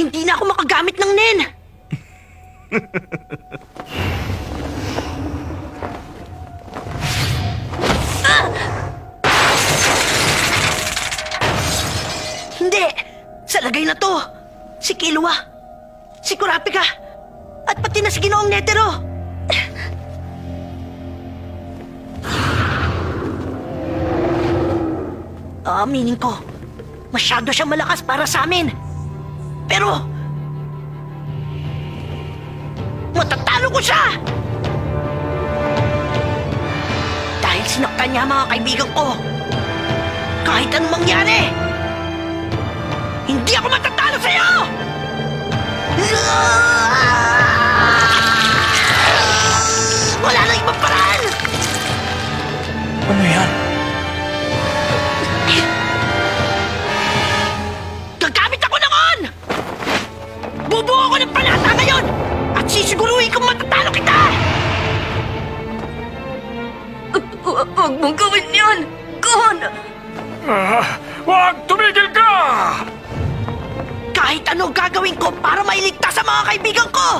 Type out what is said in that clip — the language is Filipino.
Hindi na ako makagamit ng Nen! Hindi! Sa lagay na to! Si Killua! Si Kurapika! At pati na si Ginoong Netero! Aaminin ko, masyado siyang malakas para sa amin. Pero, matatalo ko siya! Dahil sinaktan niya mga kaibigan ko. Kahit anong mangyari, hindi ako matatalo sa'yo! Wala nang ibang paraan! Ano yan? Gagamit ako ng On! Bubuo ako ng panata ngayon! At sisiguruhin kong matatalo kita! Huwag mong gawin yun! Gon! Huwag tumigil ka! Kahit ano gagawin ko para mailigtas sa mga kaibigan ko!